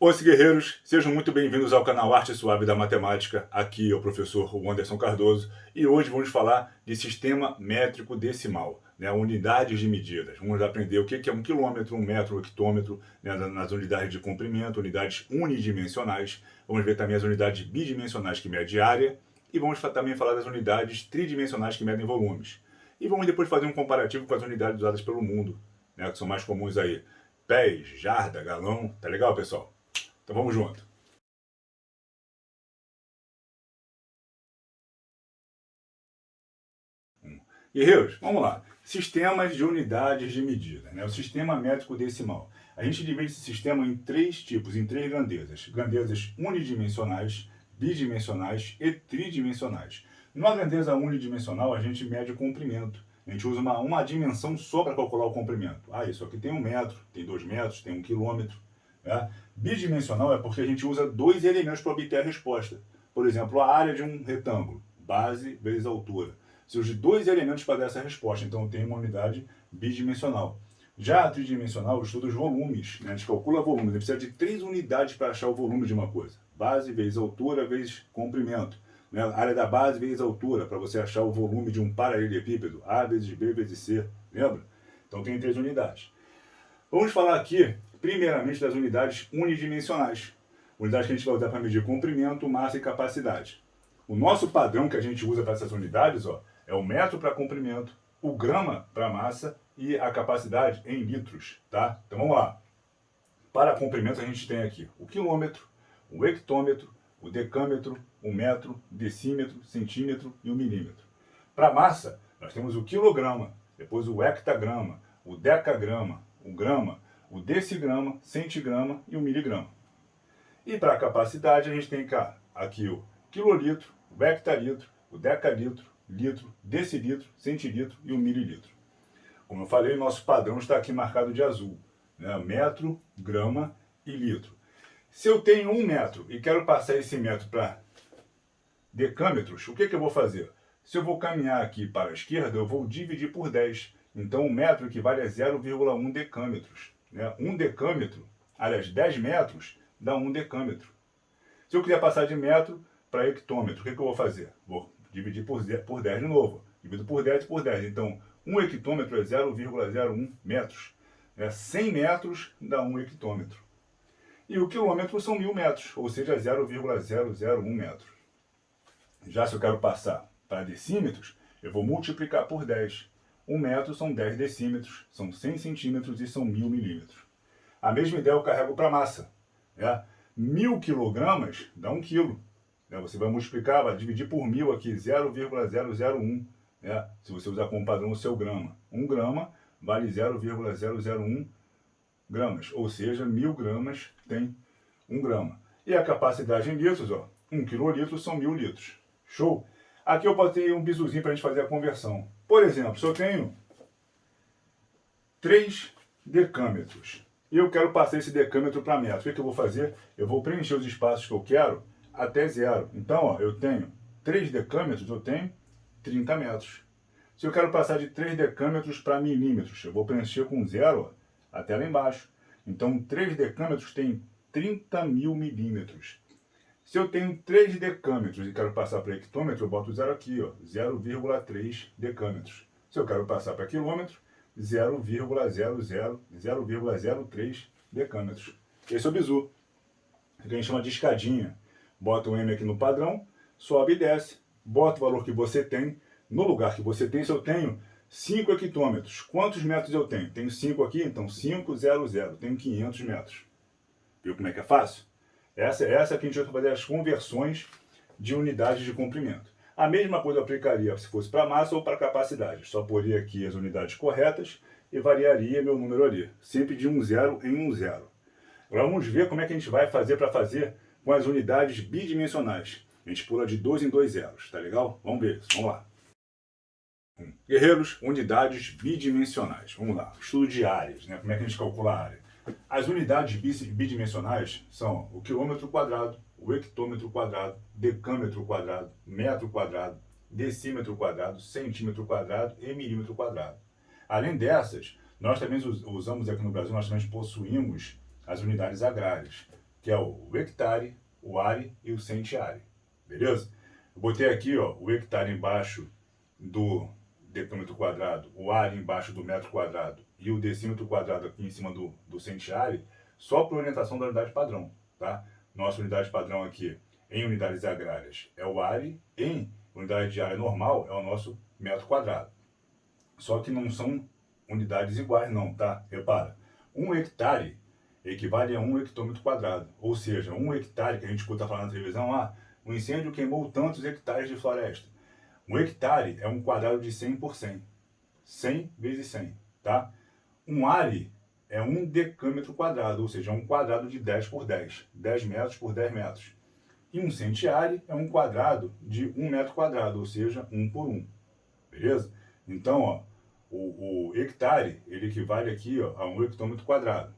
Os guerreiros, sejam muito bem-vindos ao canal Arte Suave da Matemática. Aqui é o professor Anderson Cardoso e hoje vamos falar de sistema métrico decimal, unidades de medidas. Vamos aprender o que é um quilômetro, um metro, um hectômetro, nas unidades de comprimento, unidades unidimensionais. Vamos ver também as unidades bidimensionais que medem área e vamos também falar das unidades tridimensionais que medem volumes. E vamos depois fazer um comparativo com as unidades usadas pelo mundo, que são mais comuns aí. Pés, jarda, galão. Tá legal, pessoal? Então vamos junto. Guerreiros, vamos lá. Sistemas de unidades de medida. O sistema métrico decimal. A gente divide esse sistema em três tipos, em três grandezas. Grandezas unidimensionais, bidimensionais e tridimensionais. Numa grandeza unidimensional, a gente mede o comprimento. A gente usa uma dimensão só para calcular o comprimento. Isso aqui tem 1 metro, tem 2 metros, tem 1 quilômetro. Bidimensional é porque a gente usa dois elementos para obter a resposta. Por exemplo, a área de um retângulo, base vezes altura. Você usa dois elementos para dar essa resposta, então tem uma unidade bidimensional. Já a tridimensional estuda os volumes, a gente calcula volume, a gente precisa de 3 unidades para achar o volume de uma coisa. Base vezes altura vezes comprimento. A área da base vezes altura, para você achar o volume de um paralelepípedo, A vezes B vezes C, lembra? Então tem 3 unidades. Vamos falar aqui, primeiramente, das unidades unidimensionais. Unidades que a gente vai usar para medir comprimento, massa e capacidade. O nosso padrão que a gente usa para essas unidades é o metro para comprimento, o grama para massa e a capacidade em litros. Tá? Então vamos lá. Para comprimento a gente tem aqui o quilômetro, o hectômetro, o decâmetro, o metro, decímetro, centímetro e o milímetro. Para massa, nós temos o quilograma, depois o hectagrama, o decagrama, o grama, o decigrama, centigrama e o miligrama. E para a capacidade a gente tem aqui o quilolitro, o hectolitro, o decalitro, litro, decilitro, centilitro e o mililitro. Como eu falei, nosso padrão está aqui marcado de azul, metro, grama e litro. Se eu tenho 1 metro e quero passar esse metro para decâmetros, o que eu vou fazer? Se eu vou caminhar aqui para a esquerda, eu vou dividir por 10. Então, 1 metro equivale a 0,1 decâmetros. 1 decâmetro, aliás, 10 metros dá 1 decâmetro. Se eu quiser passar de metro para hectômetro, o que eu vou fazer? Vou dividir por 10 de novo. Divido por 10 por 10. Então, 1 hectômetro é 0,01 metros. 100 metros dá 1 hectômetro. E o quilômetro são 1000 metros, ou seja, 0,001 metros. Já se eu quero passar para decímetros, eu vou multiplicar por 10. 1 metro são 10 decímetros, são 100 centímetros e são 1000 milímetros. A mesma ideia eu carrego para a massa. 1000 quilogramas dá 1 quilo. Você vai multiplicar, vai dividir por 1000 aqui, 0,001. Se você usar como padrão o seu grama. 1 grama vale 0,001 gramas, ou seja, 1000 gramas tem 1 grama. E a capacidade em litros, 1 quilolitro são 1000 litros. Show? Aqui eu botei um bisuzinho para a gente fazer a conversão. Por exemplo, se eu tenho 3 decâmetros e eu quero passar esse decâmetro para metro, o que eu vou fazer? Eu vou preencher os espaços que eu quero até zero. Então, eu tenho 3 decâmetros, eu tenho 30 metros. Se eu quero passar de 3 decâmetros para milímetros, eu vou preencher com zero até lá embaixo. Então, 3 decâmetros tem 30.000 milímetros. Se eu tenho 3 decâmetros e quero passar para hectômetro, eu boto zero aqui, 0,3 decâmetros. Se eu quero passar para quilômetro, 0,03 decâmetros. Esse é o bizu, que a gente chama de escadinha. Bota o M aqui no padrão, sobe e desce, bota o valor que você tem, no lugar que você tem. Se eu tenho 5 hectômetros, quantos metros eu tenho? Tenho 5 aqui, então 500, tenho 500 metros. Viu como é que é fácil? Essa que a gente vai fazer as conversões de unidades de comprimento. A mesma coisa eu aplicaria se fosse para massa ou para capacidade. Só poria aqui as unidades corretas e variaria meu número ali. Sempre de 1 zero em 1 zero. Agora vamos ver como é que a gente vai fazer para fazer com as unidades bidimensionais. A gente pula de 2 em 2 zeros, tá legal? Vamos ver isso, vamos lá. Guerreiros, unidades bidimensionais. Vamos lá, estudo de áreas, como é que a gente calcula a área? As unidades bidimensionais são o quilômetro quadrado, o hectômetro quadrado, decâmetro quadrado, metro quadrado, decímetro quadrado, centímetro quadrado e milímetro quadrado. Além dessas, nós também usamos aqui no Brasil, nós também possuímos as unidades agrárias. que é o hectare, o are e o centiare. Beleza? Eu botei aqui ó, o hectare embaixo do decâmetro quadrado, o are embaixo do metro quadrado e o decímetro quadrado aqui em cima do centiare, só para orientação da unidade padrão. Tá? Nossa unidade padrão aqui em unidades agrárias é o are, em unidade de área normal é o nosso metro quadrado. Só que não são unidades iguais não, tá? Repara, 1 hectare equivale a 1 hectômetro quadrado. Ou seja, 1 hectare, que a gente escuta falar na televisão, o incêndio queimou tantos hectares de floresta. 1 hectare é um quadrado de 100 por 100. 100 vezes 100, tá? Um are é 1 decâmetro quadrado, ou seja, um quadrado de 10 por 10. 10 metros por 10 metros. E um centiare é um quadrado de 1 metro quadrado, ou seja, 1 por 1. Beleza? Então, ó, o hectare, ele equivale aqui ó, a 1 hectômetro quadrado.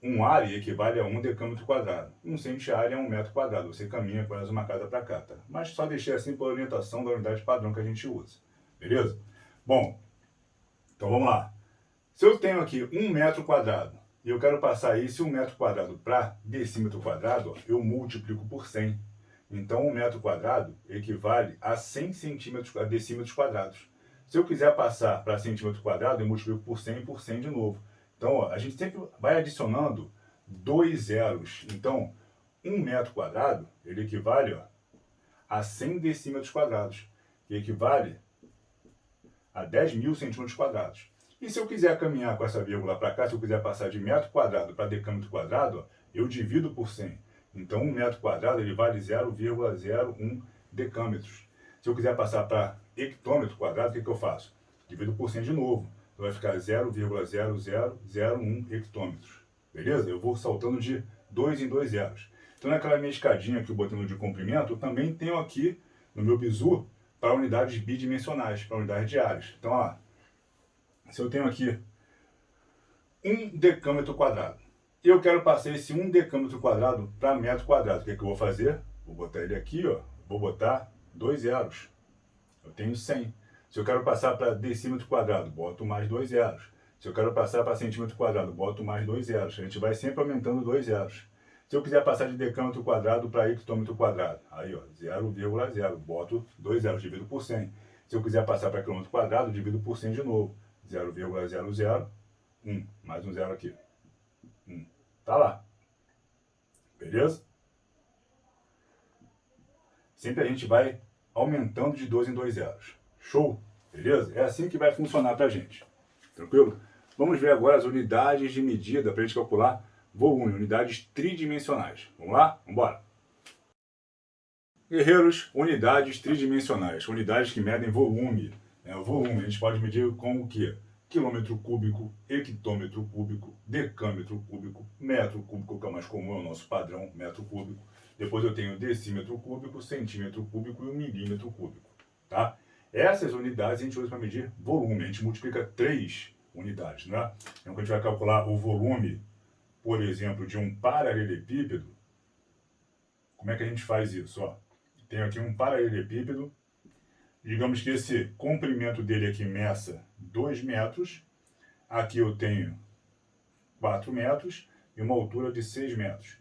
Um are equivale a 1 decâmetro quadrado. Um centiare é 1 metro quadrado. Você caminha apenas uma casa para cá, tá? Mas só deixei assim por orientação da unidade padrão que a gente usa. Beleza? Bom, então vamos lá. Se eu tenho aqui 1 metro quadrado e eu quero passar esse 1 metro quadrado para decímetro quadrado, ó, eu multiplico por 100. Então, 1 metro quadrado equivale a 100 decímetros quadrados. Se eu quiser passar para centímetro quadrado, eu multiplico por 100 e por 100 de novo. Então, ó, a gente sempre vai adicionando 2 zeros. Então, 1 metro quadrado, ele equivale ó, a 100 decímetros quadrados, que equivale a 10.000 centímetros quadrados. E se eu quiser caminhar com essa vírgula para cá, se eu quiser passar de metro quadrado para decâmetro quadrado, ó, eu divido por 100. Então, 1 metro quadrado ele vale 0,01 decâmetros. Se eu quiser passar para hectômetro quadrado, o que eu faço? Divido por 100 de novo. Então, vai ficar 0,0001 hectômetros. Beleza? Eu vou saltando de 2 em 2 zeros. Então, naquela minha escadinha que eu botei no de comprimento, eu também tenho aqui no meu bizu para unidades bidimensionais, para unidades diárias. Então, ó, se eu tenho aqui 1 decâmetro quadrado, e eu quero passar esse 1 decâmetro quadrado para metro quadrado, o que, é que eu vou fazer? Vou botar ele aqui, ó, vou botar 2 zeros. Eu tenho 100. Se eu quero passar para decímetro quadrado, boto mais 2 zeros. Se eu quero passar para centímetro quadrado, boto mais 2 zeros. A gente vai sempre aumentando 2 zeros. Se eu quiser passar de decâmetro quadrado para hectômetro quadrado, aí ó, 0,0, boto 2 zeros, divido por 100. Se eu quiser passar para quilômetro quadrado, divido por 100 de novo. 0,00, mais um zero aqui. Tá lá. Beleza? Sempre a gente vai aumentando de 2 em 2 zeros. Show? Beleza? É assim que vai funcionar pra gente. Tranquilo? Vamos ver agora as unidades de medida para a gente calcular volume, unidades tridimensionais. Vamos lá? Vamos embora. Guerreiros, unidades tridimensionais, unidades que medem volume. O volume a gente pode medir com o quê? Quilômetro cúbico, hectômetro cúbico, decâmetro cúbico, metro cúbico, que é o mais comum, é o nosso padrão, metro cúbico. Depois eu tenho decímetro cúbico, centímetro cúbico e o milímetro cúbico. Tá? Essas unidades a gente usa para medir volume. A gente multiplica 3 unidades. Né? Então, quando a gente vai calcular o volume, por exemplo, de um paralelepípedo, como é que a gente faz isso? Ó, tenho aqui um paralelepípedo. Digamos que esse comprimento dele aqui meça 2 metros. Aqui eu tenho 4 metros e uma altura de 6 metros.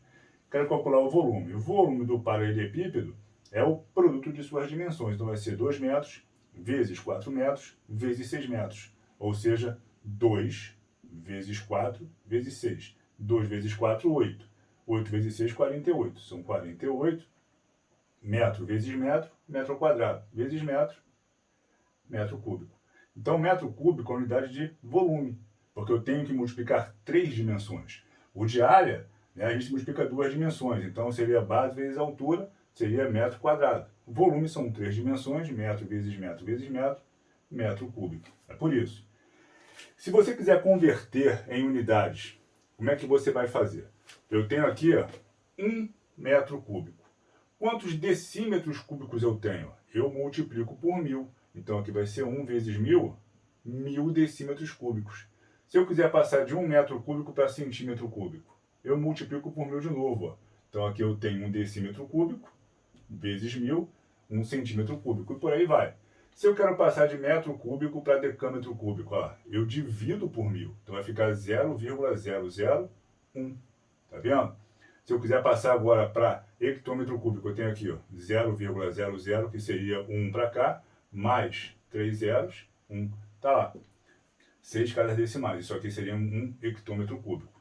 Quero calcular o volume. O volume do paralelepípedo é o produto de suas dimensões. Então vai ser 2 metros vezes 4 metros vezes 6 metros. Ou seja, 2 vezes 4 vezes 6. 2 vezes 4, 8. 8 vezes 6, 48. São 48. Metro vezes metro, metro ao quadrado, vezes metro, metro cúbico. Então, metro cúbico é a unidade de volume, porque eu tenho que multiplicar 3 dimensões. O de área, né, a gente multiplica 2 dimensões, então seria base vezes altura, seria metro quadrado. O volume são 3 dimensões, metro vezes metro vezes metro, metro cúbico. É por isso. Se você quiser converter em unidades, como é que você vai fazer? Eu tenho aqui ó, 1 metro cúbico. Quantos decímetros cúbicos eu tenho? Eu multiplico por 1000. Então aqui vai ser 1 vezes 1000, 1000 decímetros cúbicos. Se eu quiser passar de 1 metro cúbico para centímetro cúbico, eu multiplico por 1000 de novo. Ó. Então aqui eu tenho 1 decímetro cúbico vezes 1000, 1 centímetro cúbico. E por aí vai. Se eu quero passar de metro cúbico para decâmetro cúbico, ó, eu divido por 1000. Então vai ficar 0,001. Tá vendo? Se eu quiser passar agora para hectômetro cúbico, eu tenho aqui ó, 0,00, que seria 1 para cá, mais 3 zeros, 1, tá lá. 6 casas decimais, isso aqui seria um hectômetro cúbico.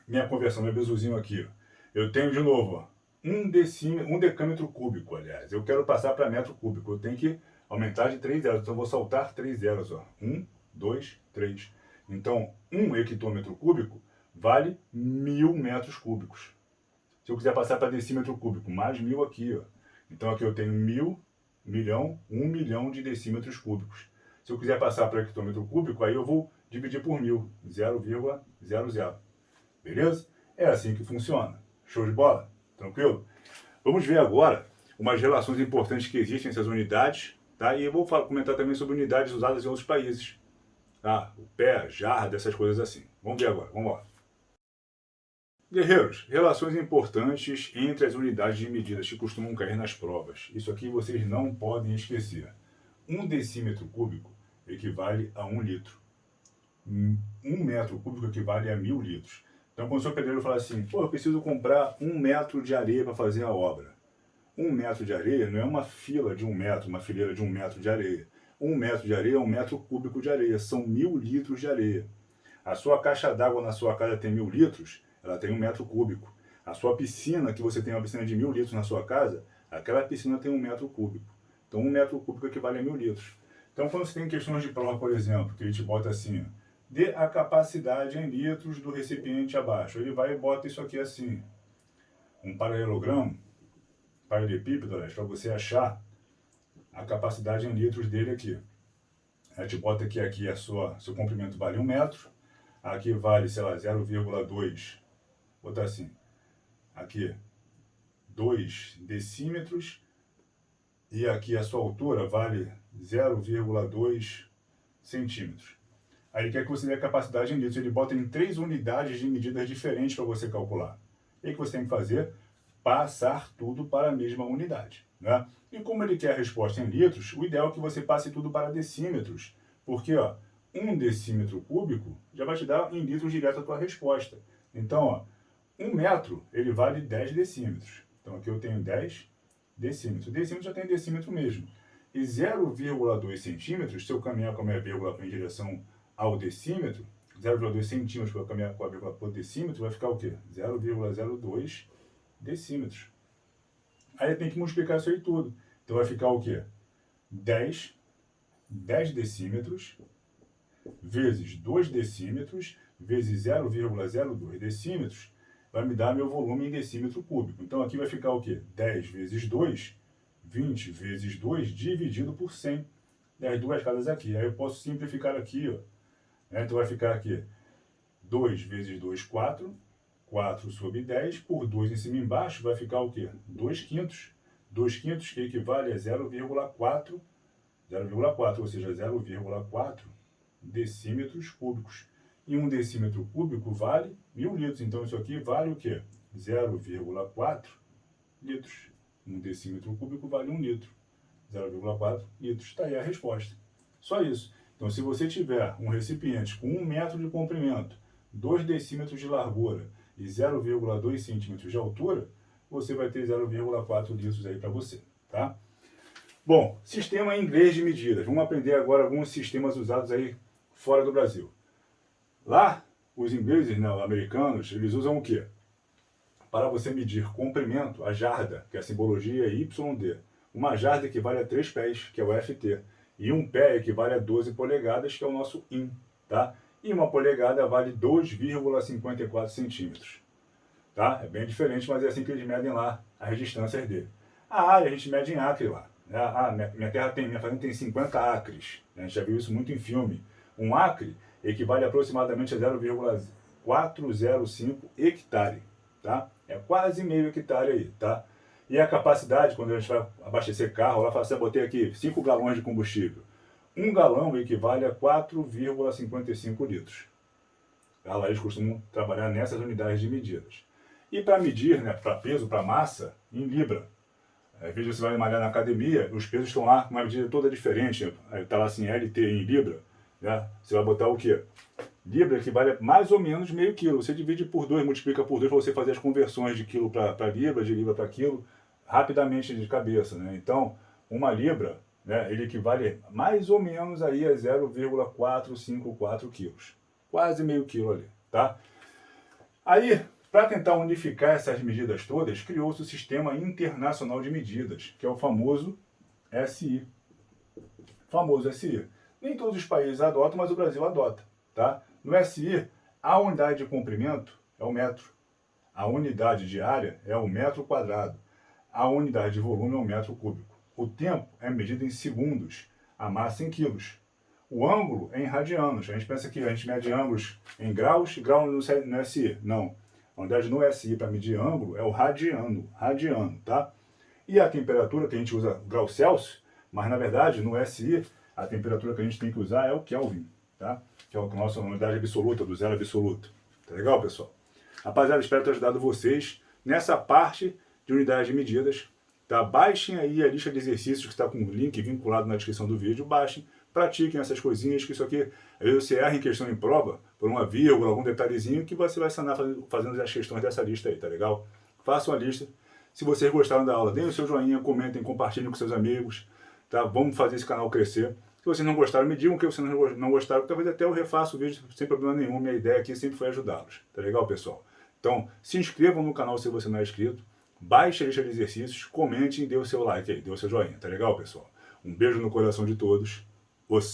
Minha conversão, meu bezuzinho aqui, ó. Eu tenho de novo ó, um decâmetro cúbico, aliás. Eu quero passar para metro cúbico, eu tenho que aumentar de 3 zeros, então eu vou saltar 3 zeros. Ó. 1, 2, 3. Então, 1 hectômetro cúbico vale 1000 metros cúbicos. Se eu quiser passar para decímetro cúbico, mais 1000 aqui. Ó. Então aqui eu tenho 1000, milhão, 1 milhão de decímetros cúbicos. Se eu quiser passar para hectômetro cúbico, aí eu vou dividir por 1000, 0,00. Beleza? É assim que funciona. Show de bola? Tranquilo? Vamos ver agora umas relações importantes que existem nessas unidades, tá? E eu vou comentar também sobre unidades usadas em outros países. Tá? O pé, jarda, essas coisas assim. Vamos ver agora, vamos lá. Guerreiros, relações importantes entre as unidades de medidas que costumam cair nas provas. Isso aqui vocês não podem esquecer. 1 decímetro cúbico equivale a 1 litro. 1 metro cúbico equivale a 1000 litros. Então, quando o seu pedreiro fala assim, pô, eu preciso comprar 1 metro de areia para fazer a obra. 1 metro de areia não é uma fila de 1 metro, uma fileira de 1 metro de areia. 1 metro de areia é 1 metro cúbico de areia, são 1000 litros de areia. A sua caixa d'água na sua casa tem 1000 litros, ela tem 1 metro cúbico. A sua piscina, que você tem uma piscina de 1000 litros na sua casa, aquela piscina tem 1 metro cúbico. Então, 1 metro cúbico equivale a 1000 litros. Então, quando você tem questões de prova, por exemplo, que ele te bota assim, ó, dê a capacidade em litros do recipiente abaixo. Ele vai e bota isso aqui assim. Um paralelogramo, paralelepípedo, para você achar a capacidade em litros dele aqui. Aí te bota que aqui seu comprimento vale 1 metro, aqui vale, sei lá, 0,2, botar assim, aqui 2 decímetros, e aqui a sua altura vale 0,2 centímetros. Aí ele quer que você dê a capacidade em litros, ele bota em 3 unidades de medidas diferentes para você calcular. E o que você tem que fazer? Passar tudo para a mesma unidade. Né? E como ele quer a resposta em litros, o ideal é que você passe tudo para decímetros, porque ó, 1 decímetro cúbico já vai te dar em litros direto a tua resposta. Então, ó, 1 metro ele vale 10 decímetros. Então aqui eu tenho 10 decímetros. Decímetro já tem decímetro mesmo. E 0,2 centímetros, se eu caminhar com a minha vírgula em direção ao decímetro, 0,2 centímetros para caminhar com a vírgula por decímetro, vai ficar o quê? 0,02 decímetros. Aí tem que multiplicar isso aí tudo. Então vai ficar o quê? 10 decímetros vezes 2 decímetros vezes 0,02 decímetros vai me dar meu volume em decímetro cúbico. Então aqui vai ficar o quê? 10 vezes 2, 20 vezes 2 dividido por 100. Das duas casas aqui. Aí eu posso simplificar aqui, ó. Então vai ficar aqui 2 vezes 2, 4. 4 sobre 10 por 2 em cima e embaixo vai ficar o quê? 2 quintos. 2 quintos que equivale a 0,4, ou seja, 0,4 decímetros cúbicos. E 1 decímetro cúbico vale 1000 litros. Então isso aqui vale o quê? 0,4 litros. 1 decímetro cúbico vale 1 litro. 0,4 litros. Está aí a resposta. Só isso. Então, se você tiver um recipiente com 1 metro de comprimento, 2 decímetros de largura e 0,2 centímetros de altura, você vai ter 0,4 litros aí para você, tá? Bom, sistema em inglês de medidas. Vamos aprender agora alguns sistemas usados aí fora do Brasil. Lá, os ingleses, né, os americanos, eles usam o quê? Para você medir comprimento, a jarda, que é a simbologia é YD. Uma jarda equivale a 3 pés, que é o FT. E um pé equivale a 12 polegadas, que é o nosso IN. Tá? E uma polegada vale 2,54 centímetros. Tá? É bem diferente, mas é assim que eles medem lá as distâncias dele. A área a gente mede em acre lá. Minha fazenda tem 50 acres. A gente já viu isso muito em filme. Um acre equivale aproximadamente a 0,405 hectare. Tá? É quase meio hectare aí. Tá? E a capacidade, quando a gente vai abastecer carro, lá fala assim, eu botei aqui 5 galões de combustível. 1 galão equivale a 4,55 litros. Tá? Lá eles costumam trabalhar nessas unidades de medidas. E para medir, né, para peso, para massa, em libra. Às vezes você vai malhar na academia, os pesos estão lá com uma medida toda diferente. Está lá assim, LT em libra. Né? Você vai botar o quê? Libra equivale a mais ou menos meio quilo. Você divide por 2, multiplica por 2 para você fazer as conversões de quilo para libra, de libra para quilo, rapidamente de cabeça, né? Então, uma libra, né, ele equivale mais ou menos aí a 0,454 quilos. Quase meio quilo ali, tá? Aí, para tentar unificar essas medidas todas, criou-se o Sistema Internacional de Medidas, que é o famoso SI. Famoso SI. Nem todos os países adotam, mas o Brasil adota, tá? No SI, a unidade de comprimento é o metro, a unidade de área é o metro quadrado, a unidade de volume é o metro cúbico. O tempo é medido em segundos, a massa em quilos. O ângulo é em radianos. A gente pensa que a gente mede ângulos em graus, grau no SI. Não. A unidade no SI para medir ângulo é o radiano, tá? E a temperatura, que a gente usa grau Celsius, mas na verdade no SI a temperatura que a gente tem que usar é o Kelvin, tá? Que é a nossa unidade absoluta, do zero absoluto. Tá legal, pessoal? Rapaziada, espero ter ajudado vocês nessa parte de unidades de medidas. Tá? Baixem aí a lista de exercícios que está com o link vinculado na descrição do vídeo. Baixem, pratiquem essas coisinhas, que isso aqui, às vezes você erra em questão em prova, por uma vírgula, algum detalhezinho, que você vai sanar fazendo as questões dessa lista aí, tá legal? Façam a lista. Se vocês gostaram da aula, deem o seu joinha, comentem, compartilhem com seus amigos. Tá? Vamos fazer esse canal crescer. Se vocês não gostaram, me digam que vocês não gostaram, que talvez até eu refaça o vídeo sem problema nenhum. Minha ideia aqui sempre foi ajudá-los. Tá legal, pessoal? Então, se inscrevam no canal se você não é inscrito. Baixe a lista de exercícios, comente e dê o seu like aí, dê o seu joinha. Tá legal, pessoal? Um beijo no coração de todos. Os